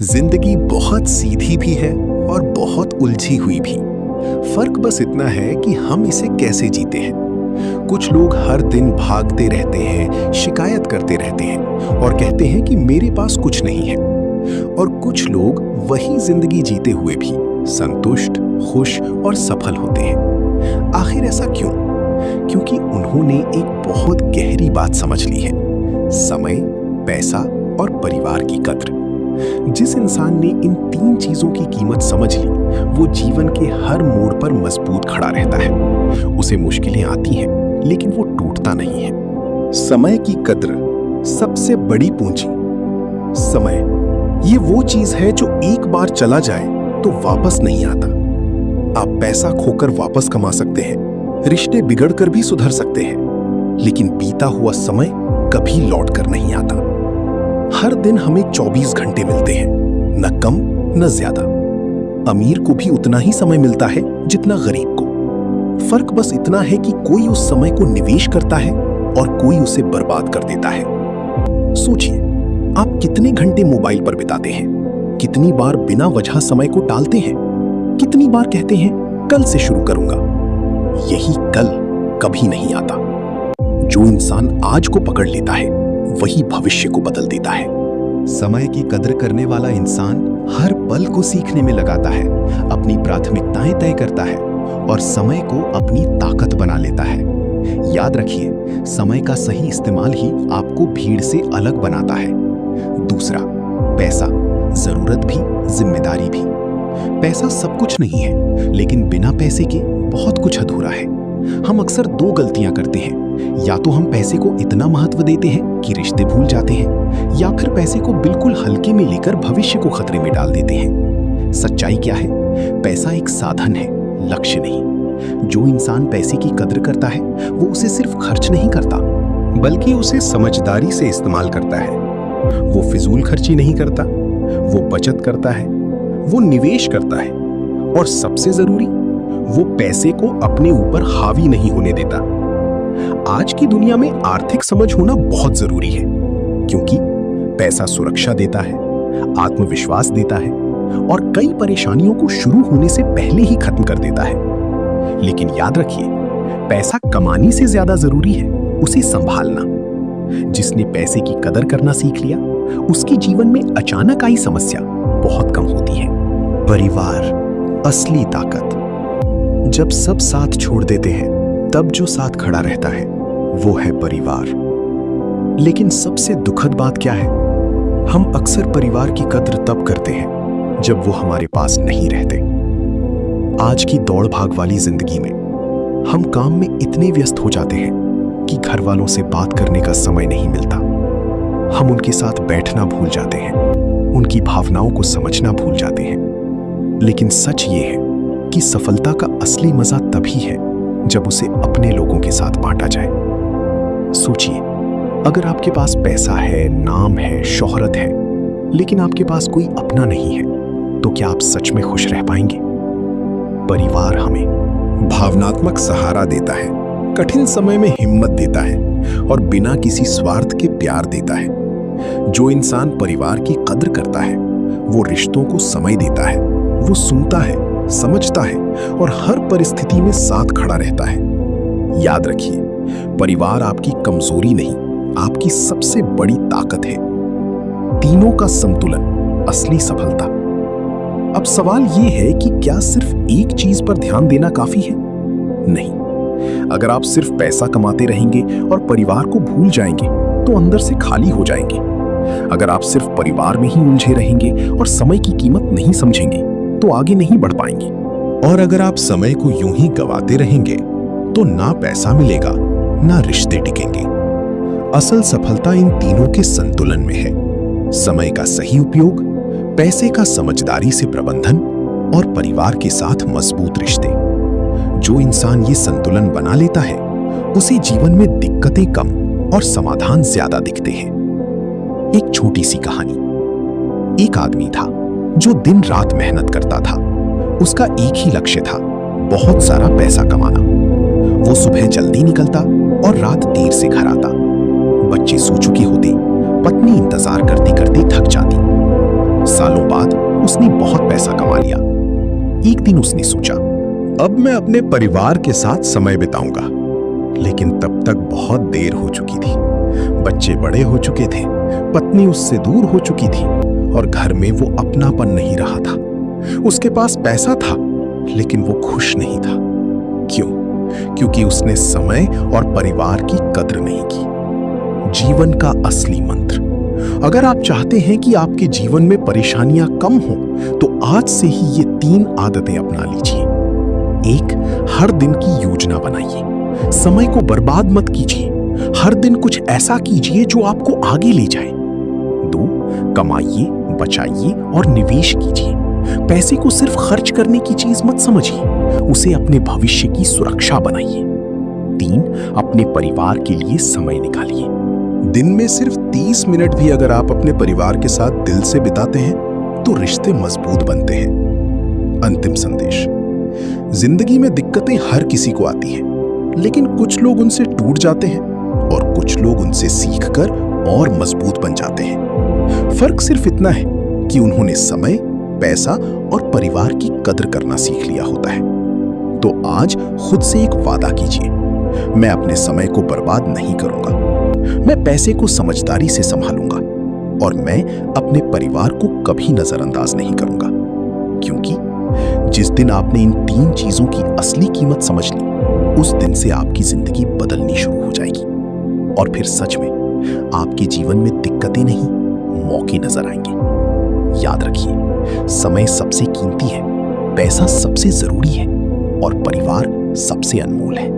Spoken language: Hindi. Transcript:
जिंदगी बहुत सीधी भी है और बहुत उलझी हुई भी। फर्क बस इतना है कि हम इसे कैसे जीते हैं। कुछ लोग हर दिन भागते रहते हैं, शिकायत करते रहते हैं और कहते हैं कि मेरे पास कुछ नहीं है। और कुछ लोग वही जिंदगी जीते हुए भी संतुष्ट, खुश और सफल होते हैं। आखिर ऐसा क्यों? क्योंकि उन्होंने एक बहुत गहरी बात समझ ली है: समय, पैसा और परिवार की कद्र। जिस इंसान ने इन तीन चीजों की कीमत समझ ली, वो जीवन के हर मोड़ पर मजबूत खड़ा रहता है। उसे मुश्किलें आती हैं, लेकिन वो टूटता नहीं है। समय की कद्र सबसे बड़ी पूंजी। समय ये वो चीज है जो एक बार चला जाए तो वापस नहीं आता। आप पैसा खोकर वापस कमा सकते हैं, रिश्ते बिगड़कर भी सुधर सकते हैं, लेकिन बीता हुआ समय कभी लौट कर नहीं आता। हर दिन हमें 24 घंटे मिलते हैं, न कम न ज्यादा। अमीर को भी उतना ही समय मिलता है जितना गरीब को। फर्क बस इतना है कि कोई उस समय को निवेश करता है और कोई उसे बर्बाद कर देता है। सोचिए, आप कितने घंटे मोबाइल पर बिताते हैं? कितनी बार बिना वजह समय को टालते हैं? कितनी बार कहते हैं कल से शुरू करूंगा? यही कल कभी नहीं आता। जो इंसान आज को पकड़ लेता है, वही भविष्य को बदल देता है। समय की कद्र करने वाला इंसान हर पल को सीखने में लगाता है, अपनी प्राथमिकताएं तय करता है और समय को अपनी ताकत बना लेता है। याद रखिए, समय का सही इस्तेमाल ही आपको भीड़ से अलग बनाता है। दूसरा, पैसा, जरूरत भी, जिम्मेदारी भी। पैसा सब कुछ नहीं है, लेकिन बिना पैसे के बहुत कुछ अधूरा है। हम अक्सर दो गलतियां करते हैं: या तो हम पैसे को इतना महत्व देते हैं कि रिश्ते भूल जाते हैं, या फिर पैसे को बिल्कुल हल्के में लेकर भविष्य को खतरे में डाल देते हैं। सच्चाई क्या है? पैसा एक साधन है, लक्ष्य नहीं। जो इंसान पैसे की कद्र करता है, वो उसे सिर्फ खर्च नहीं करता, बल्कि उसे समझदारी से इस्तेमाल करता है। वो फिजूल खर्ची नहीं करता, वो बचत करता है, वो निवेश करता है, और सबसे जरूरी, वो पैसे को अपने ऊपर हावी नहीं होने देता। आज की दुनिया में आर्थिक समझ होना बहुत जरूरी है, क्योंकि पैसा सुरक्षा देता है, आत्मविश्वास देता है और कई परेशानियों को शुरू होने से पहले ही खत्म कर देता है। लेकिन याद रखिए, पैसा कमाने से ज्यादा जरूरी है उसे संभालना। जिसने पैसे की कदर करना सीख लिया, उसकी जीवन में अचानक आई समस्या बहुत कम होती है। परिवार असली ताकत। जब सब साथ छोड़ देते हैं, तब जो साथ खड़ा रहता है वो है परिवार। लेकिन सबसे दुखद बात क्या है? हम अक्सर परिवार की कद्र तब करते हैं जब वो हमारे पास नहीं रहते। आज की दौड़ भाग वाली जिंदगी में हम काम में इतने व्यस्त हो जाते हैं कि घर वालों से बात करने का समय नहीं मिलता। हम उनके साथ बैठना भूल जाते हैं, उनकी भावनाओं को समझना भूल जाते हैं। लेकिन सच ये है कि सफलता का असली मजा तभी है जब उसे अपने लोगों के साथ बांटा जाए। सोचिए, अगर आपके पास पैसा है, नाम है, शोहरत है, लेकिन आपके पास कोई अपना नहीं है, तो क्या आप सच में खुश रह पाएंगे? परिवार हमें भावनात्मक सहारा देता है, कठिन समय में हिम्मत देता है और बिना किसी स्वार्थ के प्यार देता है। जो इंसान परिवार की कद्र करता है, वो रिश्तों को समय देता है, वो सुनता है, समझता है और हर परिस्थिति में साथ खड़ा रहता है। याद रखिए, परिवार आपकी कमजोरी नहीं, आपकी सबसे बड़ी ताकत है। तीनों का संतुलन असली सफलता। अब सवाल यह है कि क्या सिर्फ एक चीज पर ध्यान देना काफी है? नहीं। अगर आप सिर्फ पैसा कमाते रहेंगे और परिवार को भूल जाएंगे, तो अंदर से खाली हो जाएंगे। अगर आप सिर्फ परिवार में ही उलझे रहेंगे और समय की कीमत नहीं समझेंगे, तो आगे नहीं बढ़ पाएंगे। और अगर आप समय को यूं ही गवाते रहेंगे, तो ना पैसा मिलेगा, ना रिश्ते टिकेंगे। असल सफलता इन तीनों के संतुलन में है: समय का सही उपयोग, पैसे का समझदारी से प्रबंधन और परिवार के साथ मजबूत रिश्ते। जो इंसान ये संतुलन बना लेता है, उसे जीवन में दिक्कतें कम और समाधान ज्यादा दिखते हैं। एक छोटी सी कहानी। एक आदमी था जो दिन रात मेहनत करता था। उसका एक ही लक्ष्य था: बहुत सारा पैसा कमाना। वो सुबह जल्दी निकलता और रात देर से घर आता। बच्चे सो चुके होते, पत्नी इंतजार करते करते थक जाती। सालों बाद उसने बहुत पैसा कमा लिया। एक दिन उसने सोचा, अब मैं अपने परिवार के साथ समय बिताऊंगा। लेकिन तब तक बहुत देर हो चुकी थी। बच्चे बड़े हो चुके थे, पत्नी उससे दूर हो चुकी थी और घर में वो अपनापन नहीं रहा था। उसके पास पैसा था, लेकिन वो खुश नहीं था। क्यों? क्योंकि उसने समय और परिवार की कद्र नहीं की। जीवन का असली मंत्र। अगर आप चाहते हैं कि आपके जीवन में परेशानियां कम हो, तो आज से ही ये 3 आदतें अपना लीजिए। 1, हर दिन की योजना बनाइए। समय को बर्बाद मत कीजिए। हर दिन कुछ ऐसा कीजिए जो आपको आगे ले जाए। 2, कमाइए, बचाइए और निवेश कीजिए। पैसे को सिर्फ खर्च करने की चीज मत समझिए, उसे अपने भविष्य की सुरक्षा बनाइए। 3, अपने परिवार के लिए समय निकालिए। दिन में सिर्फ 30 मिनट भी अगर आप अपने परिवार के साथ दिल से बिताते हैं, तो रिश्ते मजबूत बनते हैं। अंतिम संदेश। जिंदगी में दिक्कतें हर किसी को आती हैं, लेकिन कुछ लोग उनसे टूट जाते हैं और कुछ लोग उनसे सीखकर और मजबूत बन जाते हैं। फर्क सिर्फ इतना है कि उन्होंने समय, पैसा और परिवार की कद्र करना सीख लिया होता है। तो आज खुद से एक वादा कीजिए, मैं अपने समय को बर्बाद नहीं करूंगा, मैं पैसे को समझदारी से संभालूंगा और मैं अपने परिवार को कभी नजरअंदाज नहीं करूंगा। क्योंकि जिस दिन आपने इन 3 चीजों की असली कीमत समझ ली, उस दिन से आपकी जिंदगी बदलनी शुरू हो जाएगी और फिर सच में आपके जीवन में दिक्कतें नहीं, मौके नजर आएंगे। याद रखिए, समय सबसे कीमती है, पैसा सबसे जरूरी है और परिवार सबसे अनमोल है।